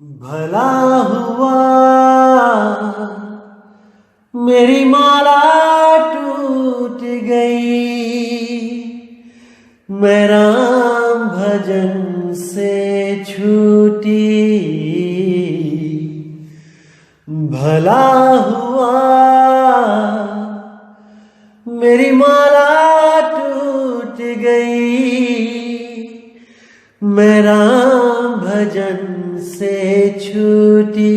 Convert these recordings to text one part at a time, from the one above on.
भला हुआ मेरी माला टूट गई, मैं राम भजन से छूटी। भला हुआ मेरी माला टूट गई, मैं राम भजन से छूटी।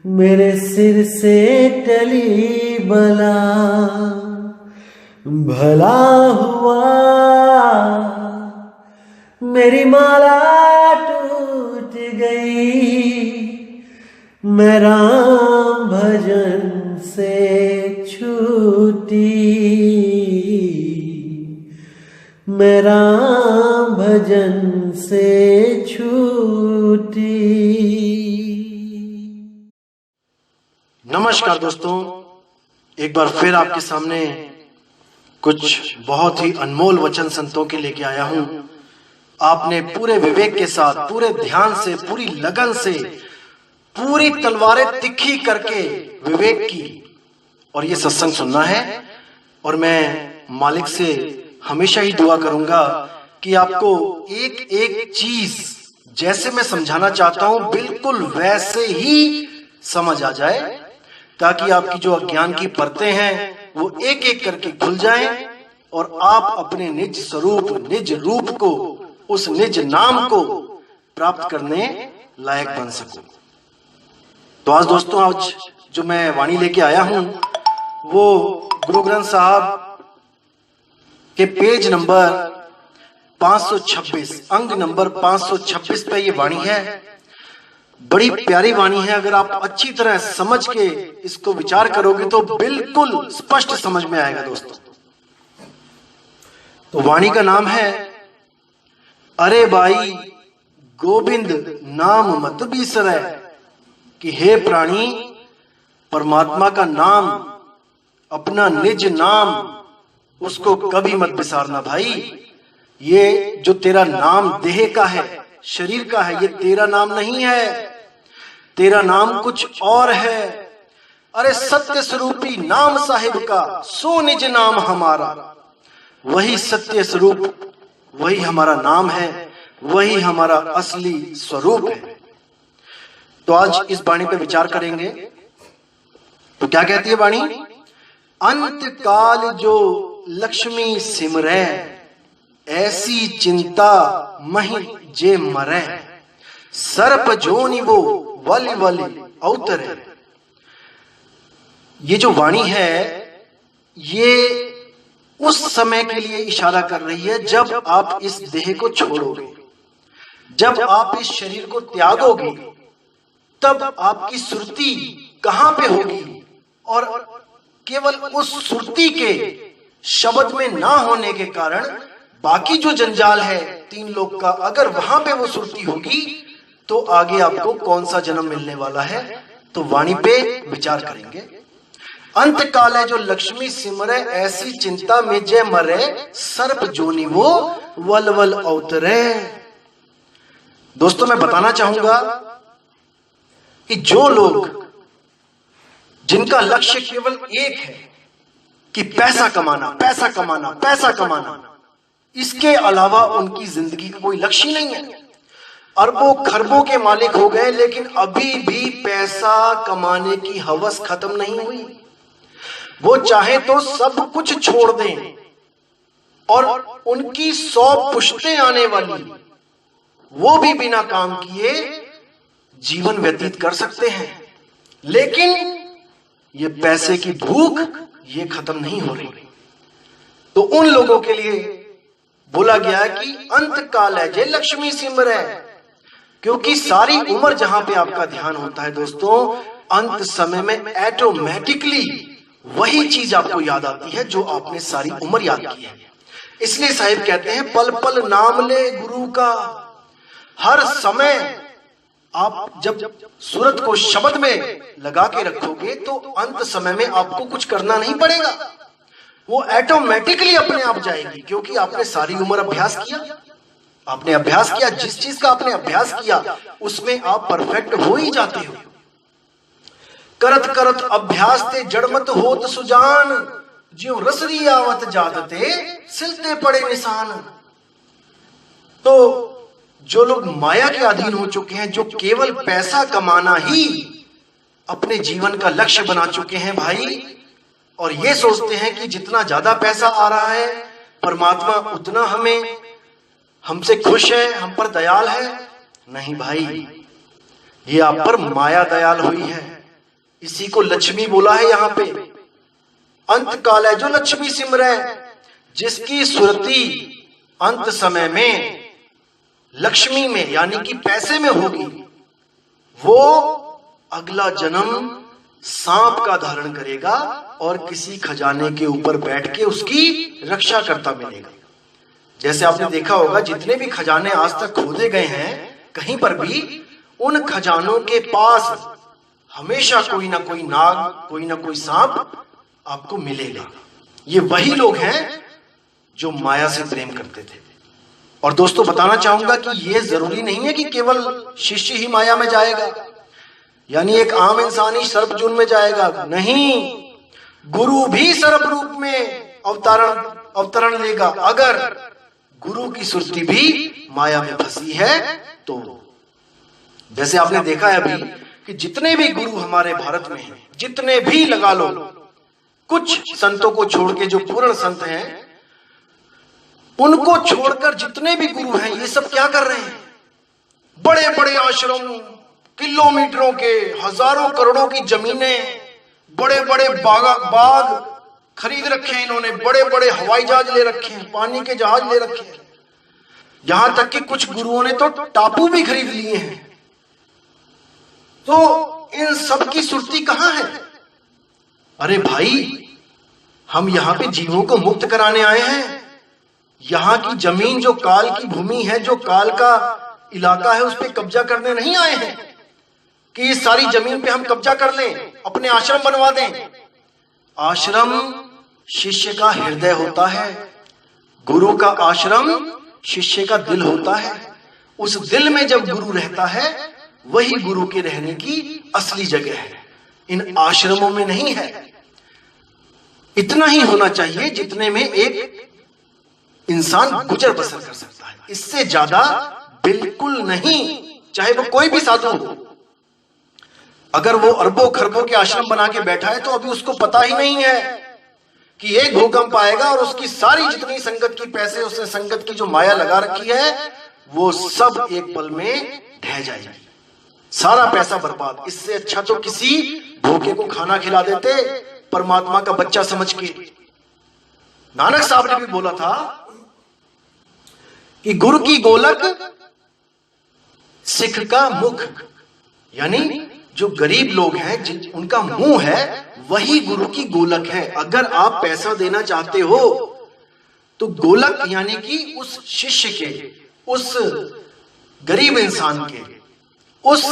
मेरे सिर से टली बला, भला हुआ मेरी माला टूट गई, मैं राम भजन से छूटी। मैं राम भजन से छूटी। नमस्कार दोस्तों, एक बार फिर आपके सामने कुछ बहुत ही अनमोल वचन संतों के लेके आया हूं। आपने पूरे विवेक के साथ, पूरे ध्यान से, पूरी लगन से, पूरी तलवारें तिखी करके विवेक की और ये सत्संग सुनना है। और मैं मालिक से हमेशा ही दुआ करूंगा कि आपको एक एक चीज जैसे मैं समझाना चाहता हूं बिल्कुल वैसे ही समझ आ जाए, ताकि आपकी जो अज्ञान की परतें हैं वो एक एक करके खुल जाएं और आप अपने निज स्वरूप, निज रूप को, उस निज नाम को प्राप्त करने लायक बन सको। तो आज दोस्तों, आज जो मैं वाणी लेके आया हूं वो गुरु ग्रंथ साहब के पेज नंबर 526, अंग नंबर 526 पे ये वाणी है। बड़ी प्यारी वाणी है। अगर आप अच्छी तरह समझ के इसको विचार करोगे तो बिल्कुल स्पष्ट समझ में आएगा दोस्तों। तो वाणी का नाम है, अरे भाई गोविंद नाम मत बिसरै, कि हे प्राणी परमात्मा का नाम, अपना निज नाम, उसको कभी मत बिसारना भाई। ये जो तेरा नाम देह का है, शरीर का है, ये तेरा नाम नहीं है, तेरा नाम कुछ और है। अरे सत्य स्वरूपी नाम साहिब का, सो निज नाम हमारा। वही सत्य स्वरूप, वही हमारा नाम है, वही हमारा असली स्वरूप है। तो आज इस वाणी पे विचार करेंगे। तो क्या कहती है वाणी? अंत काल जो लक्ष्मी सिमरै, ऐसी चिंता महि जे मरै, सर्प जोनि वो वलि वलि अवतरै। ये जो वाणी है ये उस समय के लिए इशारा कर रही है जब आप इस देह को छोड़ोगे, जब आप इस शरीर को त्यागोगे, तब आपकी सुरती कहां पे होगी। और केवल उस सुरती के शब्द में ना होने के कारण बाकी जो जंजाल है तीन लोक का, अगर वहां पे वो सुरती होगी तो आगे आपको कौन सा जन्म मिलने वाला है। तो वाणी पे विचार करेंगे। अंत काल है जो लक्ष्मी सिमरै, ऐसी चिंता में जय मरे, सर्प जोनि वो वल वल अवतरै। दोस्तों, मैं बताना चाहूंगा कि जो लोग, जिनका लक्ष्य केवल एक है कि पैसा कमाना, पैसा कमाना, पैसा कमाना, इसके अलावा उनकी जिंदगी का कोई लक्ष्य नहीं है। अरबों खरबों के मालिक हो गए लेकिन अभी भी पैसा कमाने की हवस खत्म नहीं हुई। वो चाहे तो सब कुछ छोड़ दें और उनकी 100 पुश्तें आने वाली, वो भी बिना काम किए जीवन व्यतीत कर सकते हैं, लेकिन ये पैसे की भूख ये खत्म नहीं हो रही। तो उन लोगों के लिए बोला गया है कि अंत काल है जे लक्ष्मी सिमरै, क्योंकि सारी उम्र जहां पे आपका ध्यान होता है दोस्तों, अंत समय में ऑटोमेटिकली वही चीज आपको याद आती है जो आपने सारी उम्र याद की है। इसलिए साहिब कहते हैं, पल पल नाम ले गुरु का। हर समय आप जब सूरत को शब्द में लगा के रखोगे तो अंत समय में आपको कुछ करना नहीं पड़ेगा, वो ऑटोमेटिकली अपने आप जाएगी, क्योंकि आपने सारी उम्र अभ्यास किया। आपने अभ्यास किया, जिस चीज का आपने अभ्यास किया उसमें आप परफेक्ट हो ही जाते हो। करत करत अभ्यास ते जड़मत होत सुजान, ज्यों रसरी आवत जादते सिलते पड़े निशान। तो जो लोग माया के अधीन हो चुके हैं, जो केवल पैसा कमाना ही अपने जीवन का लक्ष्य बना चुके हैं भाई, और ये सोचते हैं कि जितना ज्यादा पैसा आ रहा है परमात्मा उतना हमसे खुश है, हम पर दयाल है। नहीं भाई, ये आप पर माया दयाल हुई है। इसी को लक्ष्मी बोला है यहाँ पे। अंत काल है जो लक्ष्मी सिमरै, जिसकी सुरति अंत समय में लक्ष्मी में यानी कि पैसे में होगी, वो अगला जन्म सांप का धारण करेगा और किसी खजाने के ऊपर बैठ के उसकी रक्षा करता मिलेगा। जैसे आपने देखा होगा, जितने भी खजाने आज तक खोदे गए हैं कहीं पर भी, उन खजानों के पास हमेशा कोई ना कोई नाग, कोई ना कोई सांप आपको मिलेगा। ये वही लोग हैं जो माया से प्रेम करते थे। और दोस्तों बताना चाहूंगा कि ये जरूरी नहीं है कि केवल शिष्य ही माया में जाएगा, यानी एक आम इंसान ही सर्पजून में जाएगा। नहीं, गुरु भी सर्प रूप में अवतरण लेगा। अगर गुरु की सुरति भी माया में फंसी है तो जैसे आपने देखा है अभी कि जितने भी गुरु हमारे भारत में हैं, जितने भी लगा लो, कुछ संतों को छोड़ के जो पूर्ण संत हैं, उनको छोड़कर जितने भी गुरु हैं, ये सब क्या कर रहे हैं? बड़े बड़े आश्रम, किलोमीटरों के, हजारों करोड़ों की जमीनें, बड़े बड़े बाग खरीद रखे हैं इन्होंने, बड़े बड़े हवाई जहाज ले रखे हैं, पानी के जहाज ले रखे हैं। यहां तक कि कुछ गुरुओं ने तो टापू भी खरीद लिए हैं। तो इन सब की सुरती कहां है? अरे भाई, हम यहां पे जीवों को मुक्त कराने आए हैं। यहां की जमीन जो काल की भूमि है, जो काल का इलाका है, उस पे कब्जा करने नहीं आए हैं कि इस सारी जमीन पे हम कब्जा कर लें, अपने आश्रम बनवा दें। आश्रम शिष्य का हृदय होता है, गुरु का आश्रम शिष्य का दिल होता है। उस दिल में जब गुरु रहता है, वही गुरु के रहने की असली जगह है, इन आश्रमों में नहीं है। इतना ही होना चाहिए जितने में एक इंसान गुजर बसर कर सकता है, इससे ज्यादा बिल्कुल नहीं, चाहे वो कोई भी साधु हो। अगर वो अरबों खरबों के आश्रम बना के बैठा है तो अभी उसको पता ही नहीं है कि एक भूकंप आएगा और उसकी सारी जितनी संगत की पैसे, उसने संगत की जो माया लगा रखी है, वो सब एक पल में ढह जाएगी, सारा पैसा बर्बाद। इससे अच्छा तो किसी भूखे को खाना खिला देते, परमात्मा का बच्चा समझ के। नानक साहब ने भी बोला था कि गुरु की गोलक सिख का मुख, यानी जो गरीब लोग हैं उनका मुंह है, वही गुरु की गोलक है। अगर आप पैसा देना चाहते हो तो गोलक यानी कि उस शिष्य के, उस गरीब इंसान के, उस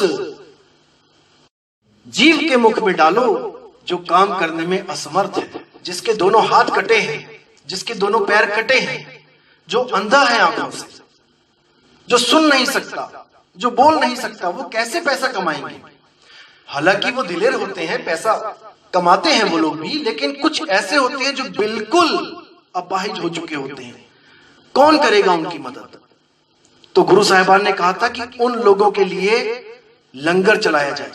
जीव के मुख में डालो जो काम करने में असमर्थ है, जिसके दोनों हाथ कटे हैं, जिसके दोनों पैर कटे हैं, जो अंधा है आंखों से, जो सुन नहीं सकता, जो बोल नहीं सकता। वो कैसे पैसा कमाएंगे? हालांकि वो दिलेर होते हैं, पैसा कमाते हैं वो लोग भी, लेकिन कुछ ऐसे होते हैं जो बिल्कुल अपाहिज हो चुके होते हैं। कौन करेगा उनकी मदद? तो गुरु साहिबान ने कहा था कि उन लोगों के लिए लंगर चलाया जाए,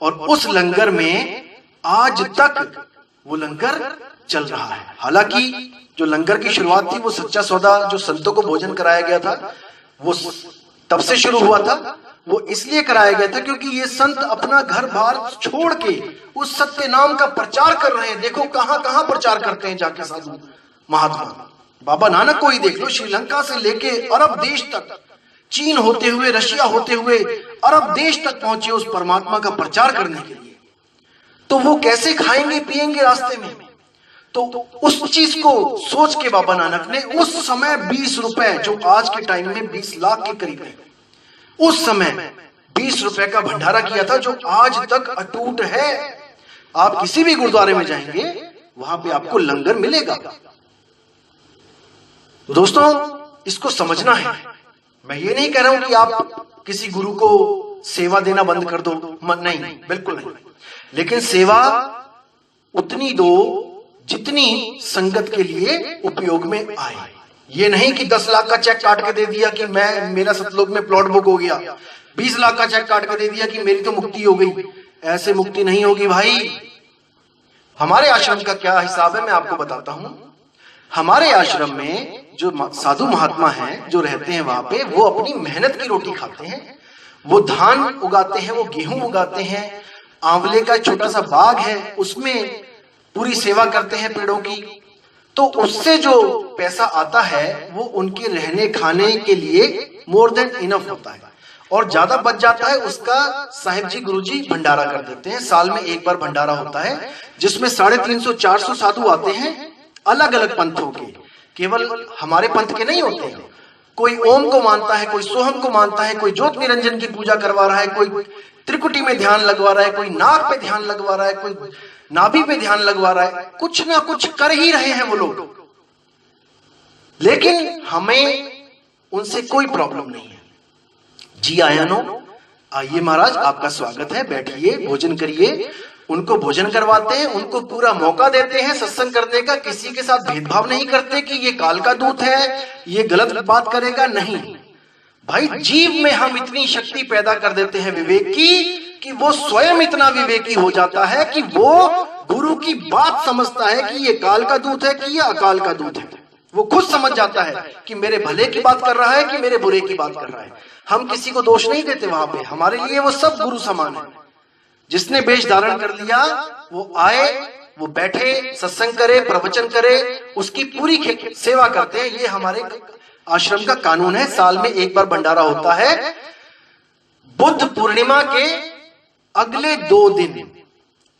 और उस लंगर में आज तक वो लंगर चल रहा है। हालांकि जो लंगर की शुरुआत थी वो सच्चा सौदा, जो संतों को भोजन कराया गया था, वो तब से शुरू हुआ था। वो इसलिए कराया गया था क्योंकि ये संत अपना घर बार छोड़ के उस सत्य नाम का प्रचार कर रहे हैं। देखो कहां कहां प्रचार करते हैं जाके साधु महात्मा। बाबा नानक को ही देख लो, श्रीलंका से लेके अरब देश तक, चीन होते हुए, रशिया होते हुए अरब देश तक पहुंचे उस परमात्मा का प्रचार करने के लिए। तो वो कैसे खाएंगे पिएंगे रास्ते में? तो उस चीज को सोच के बाबा नानक ने उस समय 20 रुपए, जो आज के टाइम में 20 लाख के करीब है, उस समय 20 रुपए का भंडारा किया था, जो आज तक अटूट है। आप किसी भी गुरुद्वारे में जाएंगे, वहां पे आपको लंगर मिलेगा। तो दोस्तों, इसको समझना है मैं ये नहीं कह रहा हूं कि आप किसी गुरु को सेवा देना बंद कर दो, नहीं, बिल्कुल नहीं, लेकिन सेवा उतनी दो जितनी संगत के लिए उपयोग में आए। ये नहीं कि 10 लाख का चेक काट के दे दिया कि मेरा सतलोक में प्लॉट बुक हो गया, 20 लाख का चेक काट के दे दिया कि मेरी तो मुक्ति हो गई। ऐसे मुक्ति नहीं होगी भाई। हमारे आश्रम का क्या हिसाब है मैं आपको बताता हूं। हमारे आश्रम में जो साधु महात्मा हैं जो रहते हैं वहां पे, वो अपनी मेहनत की रोटी खाते हैं। वो धान उगाते हैं, वो गेहूं उगाते हैं, आंवले का छोटा सा बाग है उसमें पूरी सेवा करते हैं पेड़ों की। तो उससे जो पैसा आता है वो उनके रहने खाने के लिए मोर देन इनफ होता है, और ज्यादा बच जाता है उसका साहिब जी गुरुजी भंडारा कर देते हैं। साल में एक बार भंडारा होता है जिसमें 350-400 साधु आते हैं अलग अलग पंथों के, केवल हमारे पंथ के नहीं होते हैं। कोई ओम को मानता है, कोई सोहम को मानता है, कोई ज्योत निरंजन की पूजा करवा रहा है, कोई त्रिकुटी में ध्यान लगवा रहा है, कोई नाक पे ध्यान लगवा रहा है, कोई नाभि पे ध्यान लगवा रहा है, कुछ ना कुछ कर ही रहे हैं वो लोग। लेकिन हमें उनसे कोई प्रॉब्लम नहीं है। जी आयानो, आइए महाराज आपका स्वागत है, बैठिए, भोजन करिए। उनको भोजन करवाते हैं, उनको पूरा मौका देते हैं सत्संग करने का। किसी के साथ भेदभाव नहीं करते कि ये काल का दूत है, ये गलत बात करेगा, नहीं भाई। जीव में हम इतनी शक्ति पैदा कर देते हैं विवेक की कि वो स्वयं इतना विवेकी हो जाता है कि वो गुरु की बात समझता है कि ये काल का दूत है कि ये अकाल का दूत है। वो खुद समझ जाता है कि मेरे भले की बात कर रहा है कि मेरे बुरे की बात कर रहा है। हम किसी को दोष नहीं देते वहां पे, हमारे लिए वो सब गुरु समान है। जिसने वेश धारण कर लिया वो आए, वो बैठे, सत्संग करे, प्रवचन करे, उसकी पूरी सेवा करते हैं। ये हमारे आश्रम का कानून है। साल में एक बार भंडारा होता है। बुद्ध पूर्णिमा के अगले 2 दिन,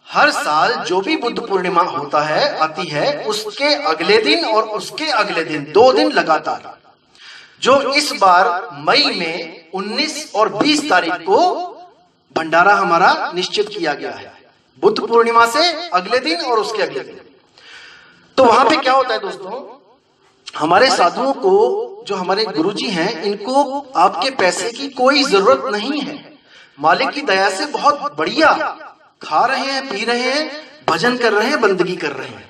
हर साल जो भी बुद्ध पूर्णिमा होता है आती है, उसके अगले दिन और उसके अगले दिन 2 दिन लगातार, जो इस बार मई में 19 और 20 तारीख को भंडारा हमारा निश्चित किया गया है। बुद्ध पूर्णिमा से अगले दिन और उसके अगले दिन। तो वहां पे क्या होता है दोस्तों, हमारे साधुओं को, जो हमारे गुरुजी हैं, इनको आपके पैसे की कोई जरूरत नहीं है। मालिक की दया से बहुत बढ़िया खा रहे हैं, पी रहे हैं, भजन कर रहे हैं, बंदगी कर रहे हैं।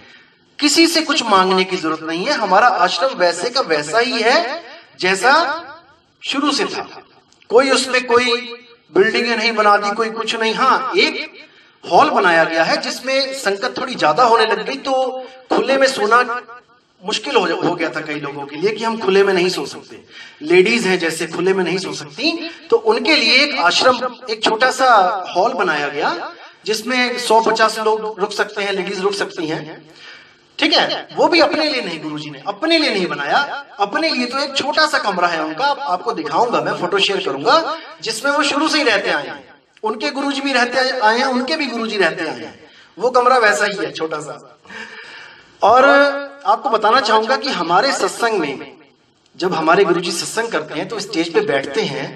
किसी से कुछ मांगने की जरूरत नहीं है। हमारा आश्रम वैसे का वैसा ही है जैसा शुरू से था। कोई उसमें कोई बिल्डिंगें नहीं बना दी, कोई कुछ नहीं। हाँ, एक हॉल बनाया गया है जिसमें संकट थोड़ी ज्यादा होने लग गई, तो खुले में सोना मुश्किल हो गया था कई लोगों के लिए कि हम खुले में नहीं सो सकते। लेडीज हैं जैसे खुले में नहीं सो सकती, तो उनके लिए एक आश्रम, एक छोटा सा हॉल बनाया गया जिसमें 100-50 लोग रुक सकते हैं, लेडीज रुक सकती हैं। ठीक है, वो भी अपने लिए नहीं, गुरुजी ने अपने लिए नहीं बनाया। अपने लिए तो एक छोटा सा कमरा है उनका, आपको दिखाऊंगा, मैं फोटो शेयर करूंगा, जिसमें वो शुरू से ही रहते आए हैं। उनके गुरुजी भी रहते आए हैं, उनके भी गुरुजी रहते आए हैं। वो कमरा वैसा ही है, छोटा सा। और आपको बताना चाहूंगा कि हमारे सत्संग में जब हमारे गुरुजी सत्संग करते हैं तो स्टेज पे बैठते हैं,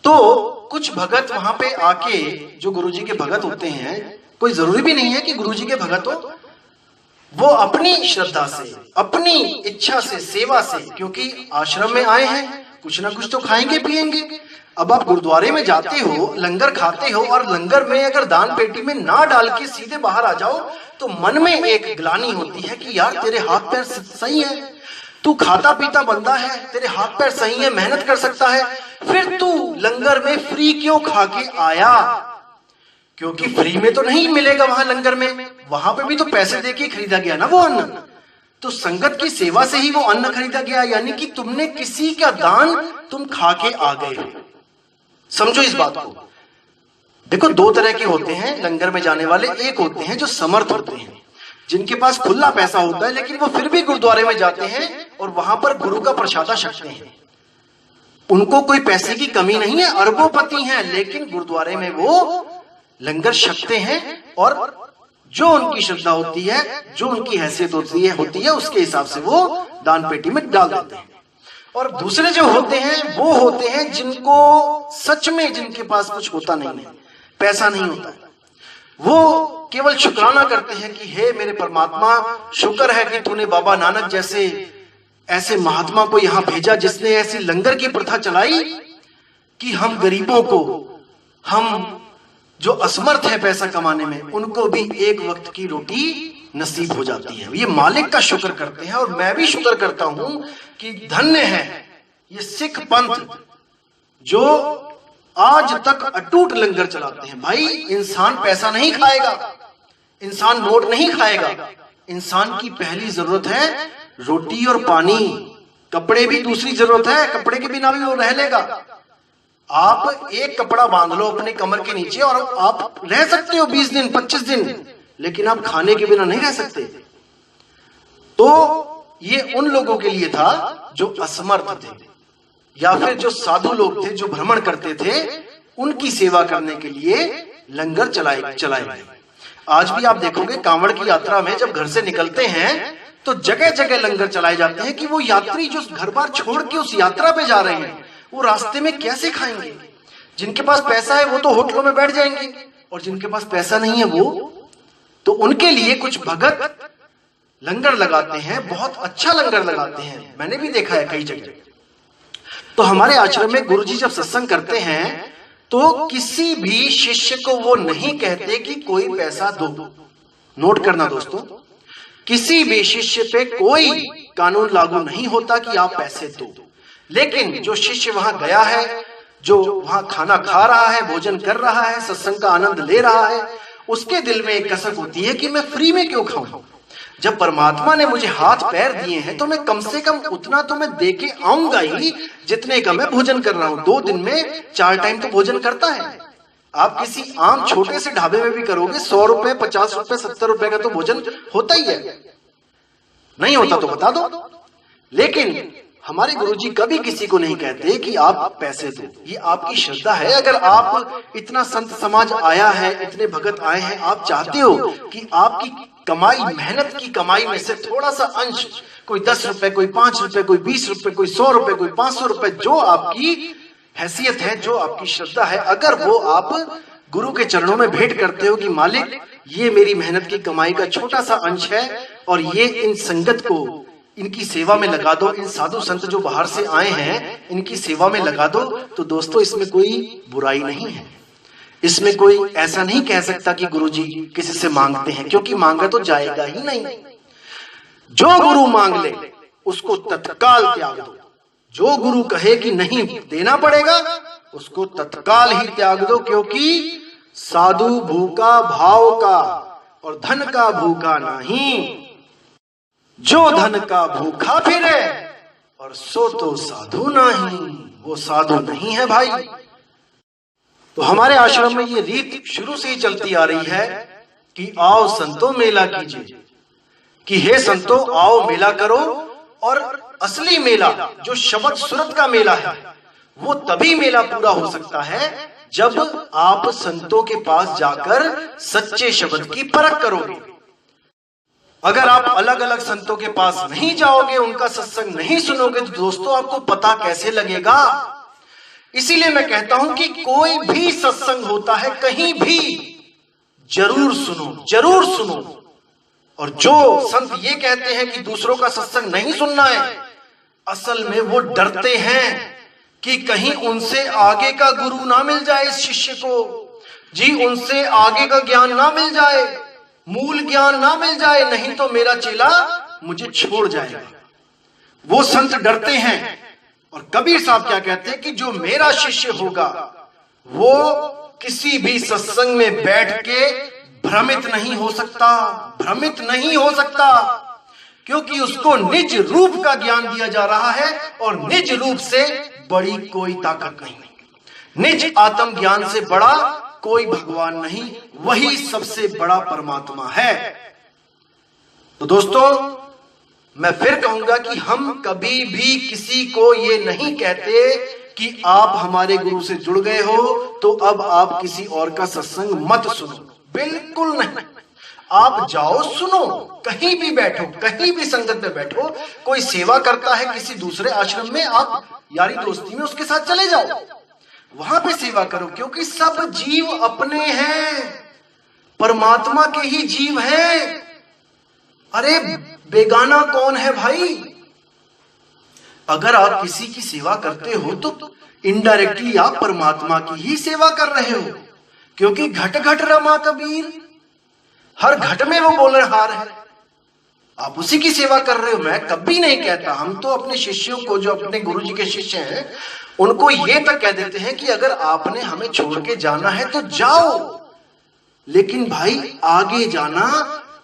तो कुछ भगत वहां पे आके, जो गुरुजी के भगत होते हैं, कोई जरूरी भी नहीं है कि गुरुजी के भगत हो, वो अपनी श्रद्धा से, अपनी इच्छा से, सेवा से, क्योंकि आश्रम में आए हैं, कुछ ना कुछ तो खाएंगे पिएंगे। अब आप गुरुद्वारे में जाते हो, लंगर खाते हो, और लंगर में अगर दान पेटी में ना डाल के सीधे बाहर आ जाओ तो मन में एक ग्लानि होती है कि यार तेरे हाथ पैर सही है, तू खाता पीता बंदा है, तेरे हाथ पैर सही है, मेहनत कर सकता है, फिर तू लंगर में फ्री क्यों खा के आया? क्योंकि फ्री में तो नहीं मिलेगा वहां लंगर में, वहां पे भी तो पैसे देके खरीदा गया ना वो अन्न। तो संगत की सेवा से ही वो अन्न खरीदा गया, यानी कि तुमने किसी का दान तुम खा के आ गए हो। समझो इस बात को। देखो, 2 तरह के होते हैं लंगर में जाने वाले। एक होते हैं जो समर्थ होते हैं, जिनके पास खुला पैसा होता है, लेकिन वो फिर भी गुरुद्वारे में जाते हैं और वहां पर गुरु का प्रसादा छकते हैं। उनको कोई पैसे की कमी नहीं है, अरबोपति हैं, लेकिन गुरुद्वारे में वो लंगर छकते हैं और जो उनकी श्रद्धा होती है, जो उनकी हैसियत होती है उसके हिसाब से वो दान पेटी में डाल देते हैं। और दूसरे जो होते हैं वो होते हैं जिनको सच में, जिनके पास कुछ होता नहीं है, पैसा नहीं होता है, वो केवल शुक्राना करते हैं कि हे मेरे परमात्मा, शुक्र है कि तूने बाबा नानक जैसे ऐसे महात्मा को यहां भेजा जिसने ऐसी लंगर की प्रथा चलाई कि हम गरीबों को, हम जो असमर्थ है पैसा कमाने में, उनको भी एक वक्त की रोटी नसीब हो जाती है। ये मालिक का शुक्र करते हैं। और मैं भी शुक्र करता हूं कि धन्य है ये सिख पंथ जो आज तक अटूट लंगर चलाते हैं। भाई, इंसान पैसा नहीं खाएगा, इंसान नोट नहीं खाएगा। इंसान की पहली जरूरत है रोटी और पानी। कपड़े भी दूसरी जरूरत है, कपड़े के बिना भी वो रह लेगा। आप एक कपड़ा बांध लो अपने कमर के नीचे और आप रह सकते हो 20 दिन 25 दिन, लेकिन आप खाने के बिना नहीं रह सकते। तो ये उन लोगों के लिए था जो असमर्थ थे, या फिर जो साधु लोग थे जो भ्रमण करते थे, उनकी सेवा करने के लिए लंगर चलाए गए। आज भी आप देखोगे कांवड़ की यात्रा में जब घर से निकलते हैं तो जगह जगह लंगर चलाए जाते हैं कि वो यात्री जो घर बार छोड़ के उस यात्रा पे जा रहे हैं वो रास्ते में कैसे खाएंगे। जिनके पास पैसा है वो तो होटलों में बैठ जाएंगे, और जिनके पास पैसा नहीं है वो तो उनके लिए कुछ भगत लंगर लगाते हैं, बहुत अच्छा लंगर लगाते हैं। मैंने भी देखा है कई जगह। तो हमारे आश्रम में गुरुजी जब सत्संग करते हैं तो किसी भी शिष्य को वो नहीं कहते कि कोई पैसा दो। नोट करना दोस्तों, किसी भी शिष्य पे कोई कानून लागू नहीं होता कि आप पैसे दो। लेकिन जो शिष्य वहां गया है, जो वहां खाना खा रहा है, भोजन कर रहा है, सत्संग का आनंद ले रहा है, उसके दिल में एक कसक होती है कि मैं फ्री में क्यों खाऊं। जब परमात्मा ने मुझे हाथ पैर दिए हैं तो मैं कम से कम उतना तो मैं दे के आऊंगा ही जितने का मैं भोजन कर रहा हूं। 2 दिन में 4 टाइम तो भोजन करता है। आप किसी आम छोटे से ढाबे में भी करोगे 100 रुपए 50 रुपए 70 रुपए का तो भोजन होता ही है। नहीं होता तो बता दो। लेकिन हमारे गुरुजी कभी किसी को नहीं कहते कि आप पैसे दो। ये आपकी श्रद्धा है। अगर आप इतना संत समाज आया है, इतने भगत आए हैं, आप चाहते हो कि आपकी कमाई, मेहनत की कमाई में से थोड़ा सा अंश, कोई 10 रुपए, कोई 5 रुपए, कोई 20 रुपए, कोई 100 रुपए, कोई 500 रुपए, जो आपकी हैसियत है, जो आपकी श्रद्धा है, अगर वो आप गुरु के चरणों में भेंट करते हो कि मालिक ये मेरी मेहनत की कमाई का छोटा सा अंश है और ये इन संगत को, इनकी सेवा में लगा दो, इन साधु संत जो बाहर से आए हैं इनकी सेवा में लगा दो, तो दोस्तों इसमें कोई बुराई नहीं है। इसमें कोई ऐसा नहीं कह सकता कि गुरुजी किसी से मांगते हैं, क्योंकि मांगा तो जाएगा ही नहीं। जो गुरु मांग ले उसको तत्काल त्याग दो। जो गुरु कहे कि नहीं देना पड़ेगा उसको तत्काल ही त्याग दो, क्योंकि साधु भूखा भाव का और धन का भूखा नहीं। जो धन का भूखा फिरे और सो तो साधु नहीं, वो साधु नहीं है भाई। तो हमारे आश्रम में ये रीत शुरू से ही चलती आ रही है कि आओ संतो मेला कीजिए, कि हे संतो आओ मेला करो। और असली मेला जो शब्द सूरत का मेला है वो तभी मेला पूरा हो सकता है जब आप संतों के पास जाकर सच्चे शब्द की परख करोगे। अगर आप अलग अलग संतों के पास नहीं जाओगे, उनका सत्संग नहीं सुनोगे, तो दोस्तों आपको पता कैसे लगेगा। इसीलिए मैं कहता हूं कि कोई भी सत्संग होता है कहीं भी जरूर सुनो, जरूर सुनो। और जो संत ये कहते हैं कि दूसरों का सत्संग नहीं सुनना है, असल में वो डरते हैं कि कहीं उनसे आगे का गुरु ना मिल जाए इस शिष्य को, जी उनसे आगे का ज्ञान ना मिल जाए, मूल ज्ञान ना मिल जाए, नहीं तो मेरा चेला मुझे छोड़ जाएगा। वो संत डरते हैं। और कबीर साहब क्या कहते हैं कि जो मेरा शिष्य होगा वो किसी भी सत्संग में बैठ के भ्रमित नहीं हो सकता, भ्रमित नहीं हो सकता, क्योंकि उसको निज रूप का ज्ञान दिया जा रहा है और निज रूप से बड़ी कोई ताकत नहीं, निज आत्म ज्ञान से बड़ा कोई भगवान नहीं, वही सबसे बड़ा परमात्मा है। तो दोस्तों मैं फिर कहूंगा कि हम कभी भी किसी को ये नहीं कहते कि आप हमारे गुरु से जुड़ गए हो तो अब आप किसी और का सत्संग मत सुनो, बिल्कुल नहीं। आप जाओ सुनो, कहीं भी बैठो, कहीं भी संगत में बैठो, कोई सेवा करता है किसी दूसरे आश्रम में, आप यारी दोस्ती में उसके साथ चले जाओ, वहां पे सेवा करो, क्योंकि सब जीव अपने हैं, परमात्मा के ही जीव हैं। अरे बेगाना कौन है भाई? अगर आप किसी की सेवा करते हो तो इनडायरेक्टली आप परमात्मा की ही सेवा कर रहे हो, क्योंकि घट घट रमा कबीर, हर घट में वो बोलनहार है, आप उसी की सेवा कर रहे हो। मैं कभी नहीं कहता, हम तो अपने शिष्यों को, जो अपने गुरु जी के शिष्य हैं, उनको ये तक कह देते हैं कि अगर आपने हमें छोड़ के जाना है तो जाओ, लेकिन भाई आगे जाना,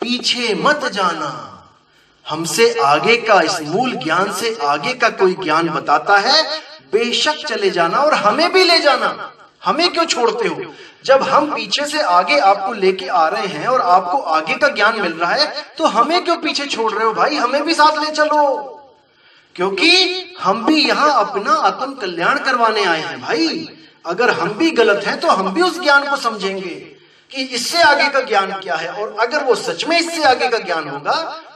पीछे मत जाना। हमसे आगे का, इस मूल ज्ञान से आगे का कोई ज्ञान बताता है, बेशक चले जाना और हमें भी ले जाना। हमें क्यों छोड़ते हो? जब हम पीछे से आगे आपको लेके आ रहे हैं और आपको आगे का ज्ञान मिल रहा है, तो हमें क्यों पीछे छोड़ रहे हो? भाई हमें भी साथ ले चलो, क्योंकि हम भी यहाँ अपना आत्म कल्याण करवाने आए हैं। भाई अगर हम भी गलत हैं तो हम भी उस ज्ञान को समझेंगे कि इससे आगे का ज्ञान क्या है, और अगर वो सच में इससे आगे का ज्ञान होगा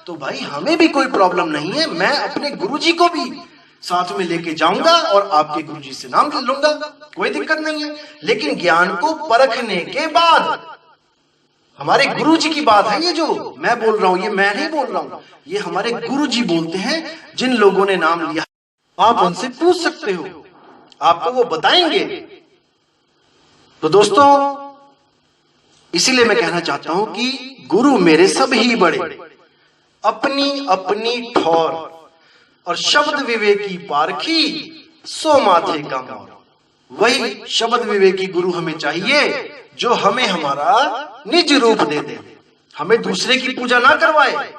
तो भाई हमें भी कोई प्रॉब्लम नहीं है। मैं अपने गुरुजी को भी साथ में लेके जाऊंगा और आपके गुरुजी से नाम लूंगा, कोई दिक्कत नहीं है। लेकिन ज्ञान को परखने के बाद, हमारे गुरुजी की बात है ये, जो मैं बोल रहा हूं ये मैं नहीं बोल रहा हूं, ये हमारे गुरुजी बोलते हैं, जिन लोगों ने नाम लिया। आप उनसे पूछ सकते हो, आपको वो बताएंगे। तो दोस्तों, इसीलिए मैं कहना चाहता हूं कि गुरु मेरे सब ही बड़े, अपनी अपनी ठौर, और शब्द विवेकी पारखी, सो माथे का मोर। वही शब्द विवेकी गुरु हमें चाहिए, जो हमें हमारा निज रूप दे दे, हमें दूसरे की पूजा ना करवाए।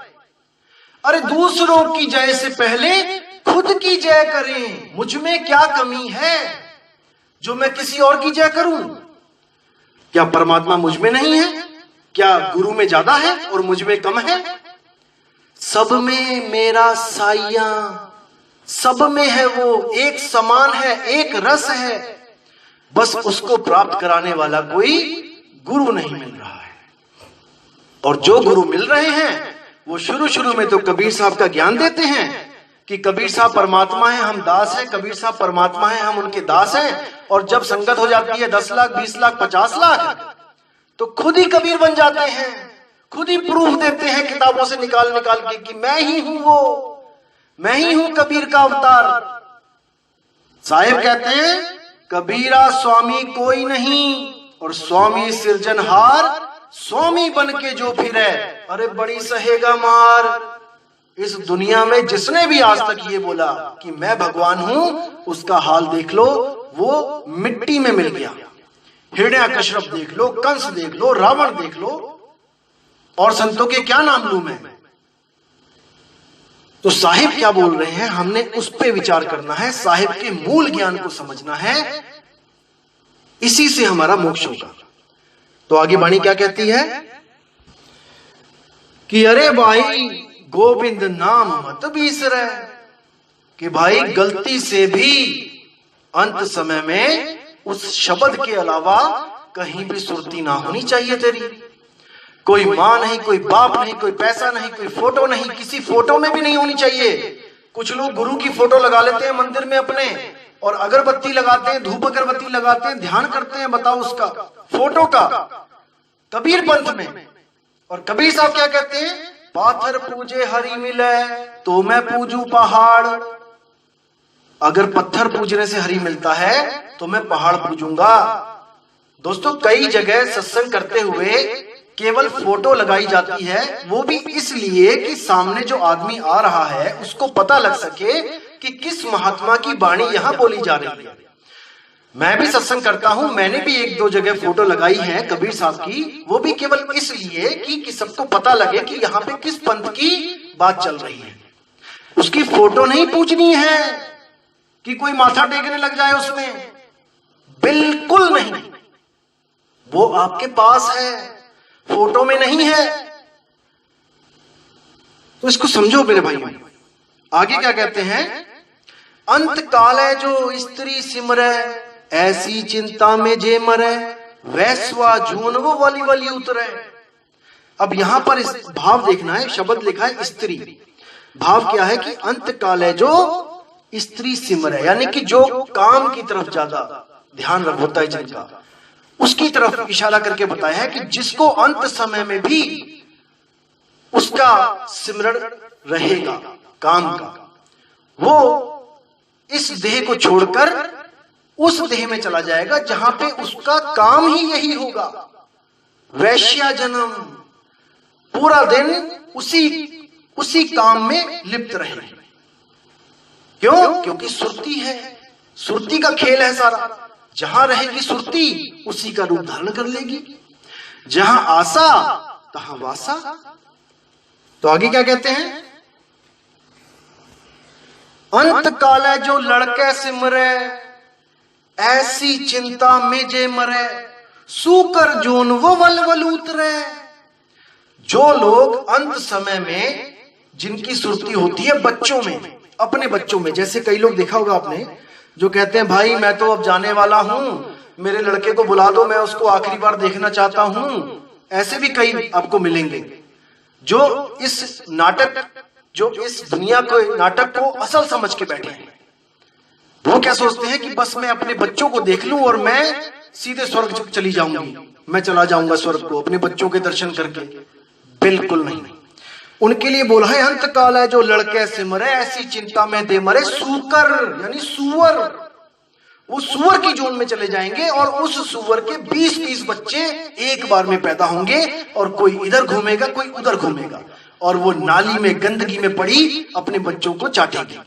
अरे दूसरों की जय से पहले खुद की जय करें। मुझ में क्या कमी है जो मैं किसी और की जय करूं? क्या परमात्मा मुझ में नहीं है? क्या गुरु में ज्यादा है और मुझ में कम है? सब में मेरा साइया, सब में है वो, एक समान है, एक रस है, बस उसको प्राप्त कराने वाला कोई गुरु नहीं मिल रहा है। और जो गुरु मिल रहे हैं वो शुरू शुरू में तो कबीर साहब का ज्ञान देते हैं कि कबीर साहब परमात्मा है, हम दास हैं, कबीर साहब परमात्मा है, हम उनके दास हैं। और जब संगत हो जाती है 10 लाख, 20 लाख, 50 लाख, तो खुद ही कबीर बन जाते हैं, खुद ही प्रूफ देते हैं किताबों से निकाल निकाल के कि मैं ही हूं वो, मैं ही हूं कबीर का अवतार। साहेब कहते हैं कबीरा स्वामी कोई नहीं, और स्वामी सिरजनहार, स्वामी बन के जो फिरे, अरे बड़ी सहेगा मार। इस दुनिया में जिसने भी आज तक ये बोला कि मैं भगवान हूं, उसका हाल देख लो, वो मिट्टी में मिल गया। हिरण्याकश्यप देख लो, कंस देख लो, रावण देख लो, और संतों के क्या नाम लूं मैं। तो साहिब क्या बोल रहे हैं, हमने उस पे विचार करना है, साहिब के मूल ज्ञान को समझना है, इसी से हमारा मोक्ष होगा। तो आगे वाणी क्या कहती है कि अरे भाई गोविंद नाम मत बिसरे, कि भाई गलती से भी अंत समय में उस शब्द के अलावा कहीं भी सुरती ना होनी चाहिए तेरी। कोई माँ नहीं, कोई बाप नहीं, कोई पैसा नहीं, कोई फोटो नहीं, किसी फोटो में भी नहीं होनी चाहिए। कुछ लोग गुरु की फोटो लगा लेते हैं मंदिर में अपने, और अगरबत्ती लगाते हैं, धूप अगरबत्ती लगाते हैं, ध्यान करते हैं, बताओ उसका, फोटो का, कबीर पंथ में। और कबीर साहब क्या कहते हैं, पाथर पूजे हरि मिले तो मैं पूजू पहाड़। अगर पत्थर पूजने से हरि मिलता है तो मैं पहाड़ पूजूंगा। दोस्तों, कई जगह सत्संग करते हुए केवल फोटो लगाई जाती है, वो भी इसलिए कि सामने जो आदमी आ रहा है उसको पता लग सके कि किस महात्मा की वाणी यहां बोली जा रही है। मैं भी सत्संग करता हूं, मैंने भी 1-2 जगह फोटो लगाई है कबीर साहब की, वो भी केवल इसलिए कि सबको पता लगे कि यहाँ पे किस पंथ की बात चल रही है। उसकी फोटो नहीं पूजनी है कि कोई माथा टेकने लग जाए उसमें, बिल्कुल नहीं। वो आपके पास है, फोटो में नहीं है। तो इसको समझो मेरे भाई। आगे क्या कहते हैं, अंत काल है जो स्त्री सिमरे, ऐसी चिंता में जे मरे, वैश्वा जून वो वली वली उतरे। अब यहां पर इस भाव देखना है, शब्द लिखा है स्त्री, भाव क्या है कि अंत काल है जो स्त्री सिमरे, यानी कि जो काम की तरफ ज्यादा ध्यान होता है जिनका, उसकी तरफ इशारा करके बताया है कि जिसको अंत समय में भी उसका सिमरण रहेगा काम का, वो इस देह को छोड़कर उस देह में चला जाएगा जहां पे उसका काम ही यही होगा, वैश्या जन्म। पूरा दिन उसी काम में लिप्त रहे। क्यों? क्योंकि सुरती है, सुरती का खेल है सारा। जहां रहेगी सुरती उसी का रूप धारण कर लेगी। जहां आशा तहां वासा। तो आगे क्या कहते हैं? अंत काले जो लड़के सिमरे, ऐसी चिंता में जे मरे, सूकर जोन वो वल उतरे। जो लोग अंत समय में जिनकी सुरती होती है बच्चों में, अपने बच्चों में, जैसे कई लोग देखा होगा आपने जो कहते हैं भाई मैं तो अब जाने वाला हूं, मेरे लड़के को बुला दो, मैं उसको आखिरी बार देखना चाहता हूं। ऐसे भी कई आपको मिलेंगे जो इस दुनिया को, नाटक को असल समझ के बैठे हैं। वो क्या सोचते हैं कि बस मैं अपने बच्चों को देख लूं और मैं सीधे स्वर्ग चली जाऊंगी, मैं चला जाऊंगा स्वर्ग को अपने बच्चों के दर्शन करके। बिल्कुल नहीं। उनके लिए बोला है अंत काल है जो लड़के सिमरे, ऐसी चिंता में दे मरे, सूकर यानी सुअर। वो सुअर की जोन में चले जाएंगे और उस सुअर के 20-20 बच्चे एक बार में पैदा होंगे और कोई इधर घूमेगा कोई उधर घूमेगा और वो नाली में गंदगी में पड़ी अपने बच्चों को चाटेगी।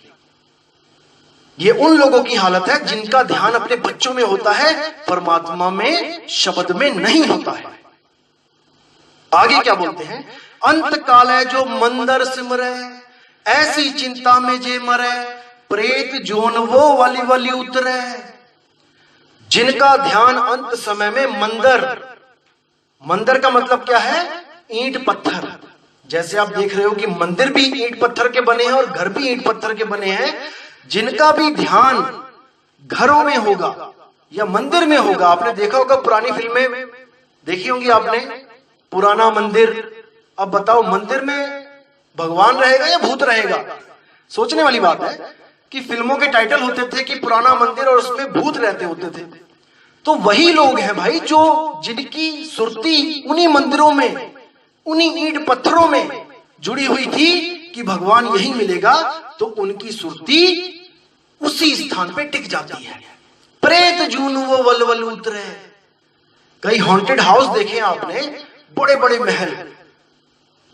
ये उन लोगों की हालत है जिनका ध्यान अपने बच्चों में होता है, परमात्मा में, शब्द में नहीं होता है। आगे क्या बोलते हैं? अंत काल है जो मंदर सिमरे, ऐसी चिंता में जे मरे, प्रेत जोन वो वली उतरे। जिनका ध्यान अंत समय में मंदिर का मतलब क्या है? ईंट पत्थर। जैसे आप देख रहे हो कि मंदिर भी ईंट पत्थर के बने हैं और घर भी ईंट पत्थर के बने हैं। जिनका भी ध्यान घरों में होगा या मंदिर में होगा, आपने देखा होगा पुरानी फिल्में देखी होंगी आपने, पुराना मंदिर। अब बताओ मंदिर में भगवान रहेगा या भूत रहेगा? सोचने वाली बात है कि फिल्मों के टाइटल होते थे कि पुराना मंदिर और उसमें भूत रहते होते थे। तो वही लोग हैं भाई जो जिनकी सुरती उन्हीं मंदिरों में, उन्हीं ईंट पत्थरों में जुड़ी हुई थी कि भगवान यही मिलेगा, तो उनकी सुरती उसी स्थान पे टिक जाती है। प्रेत जून वो वल उतरे। कई हॉन्टेड हाउस देखे आपने, बड़े बड़े महल।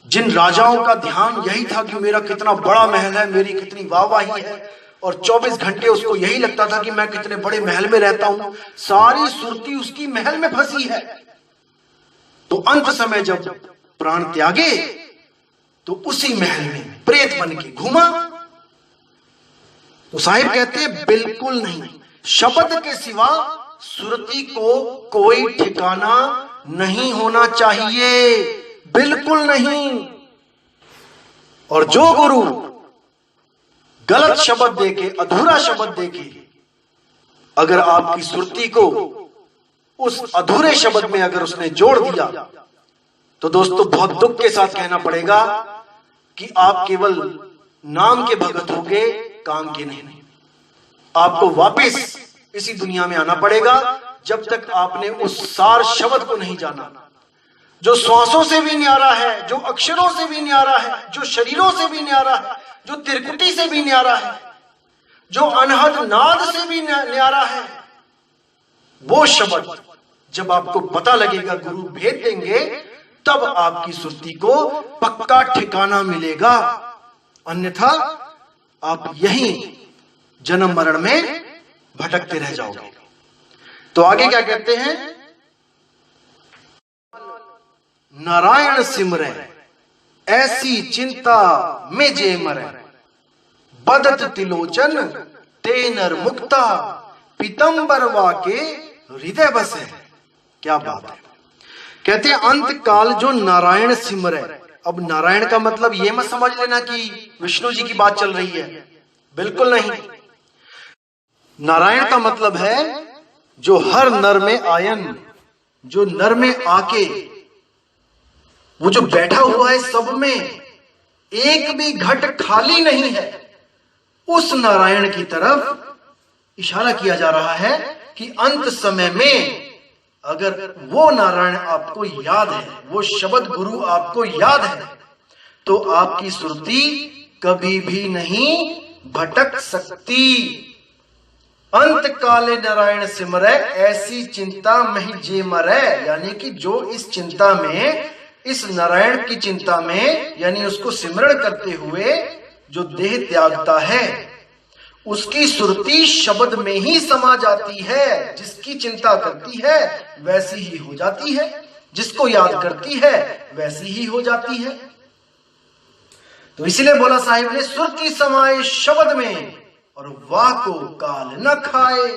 जिन राजाओं का ध्यान यही था कि मेरा कितना बड़ा महल है, मेरी कितनी वाहवाही है, और 24 घंटे उसको यही लगता था कि मैं कितने बड़े महल में रहता हूं, सारी सुरती उसकी महल में फंसी है। तो अंत समय जब प्राण त्यागे तो उसी महल में प्रेत बन के घूमा। तो साहिब कहते हैं बिल्कुल नहीं, शब्द के सिवा सुरती को कोई ठिकाना नहीं होना चाहिए, बिल्कुल नहीं। और जो गुरु गलत शब्द देके, अधूरा शब्द देके अगर आपकी सुरती को उस अधूरे शब्द में अगर उसने जोड़ दिया, तो दोस्तों बहुत दुख के साथ कहना पड़ेगा कि आप केवल नाम के भगत होगे, काम के नहीं। आपको वापस इसी दुनिया में आना पड़ेगा जब तक आपने उस सार शब्द को नहीं जाना, जो श्वासों से भी न्यारा है, जो अक्षरों से भी न्यारा है, जो शरीरों से भी न्यारा है, जो त्रिकुटी से भी न्यारा है, जो अनहद नाद से भी न्यारा है। वो शब्द जब आपको पता लगेगा, गुरु भेद देंगे, तब आपकी सुरती को पक्का ठिकाना मिलेगा। अन्यथा आप यहीं जन्म मरण में भटकते रह जाओगे। तो आगे क्या कहते हैं? नारायण सिमरे, ऐसी चिंता में जे मरे, बदत तिलोचन ते नर मुक्ता, पीतंबर वाके हृदय बसे। क्या बात है। कहते हैं अंत काल जो नारायण सिमरे। अब नारायण का मतलब यह मत समझ लेना कि विष्णु जी की बात चल रही है, बिल्कुल नहीं। नारायण का मतलब है जो हर नर में आयन, जो नर में आके वो जो बैठा हुआ है, सब में एक भी घट खाली नहीं है, उस नारायण की तरफ इशारा किया जा रहा है कि अंत समय में अगर वो नारायण आपको याद है, वो शब्द गुरु आपको याद है, तो आपकी सुरती कभी भी नहीं भटक सकती। अंत काले नारायण सिमरै, ऐसी चिंता महि जे मरै। यानी कि जो इस चिंता में, इस नारायण की चिंता में, यानी उसको सिमरण करते हुए जो देह त्यागता है, उसकी सुरती शब्द में ही समा जाती है। जिसकी चिंता करती है वैसी ही हो जाती है, जिसको याद करती है वैसी ही हो जाती है। तो इसलिए बोला साहिब ने, सुरती समाए शब्द में और वाह को काल न खाए,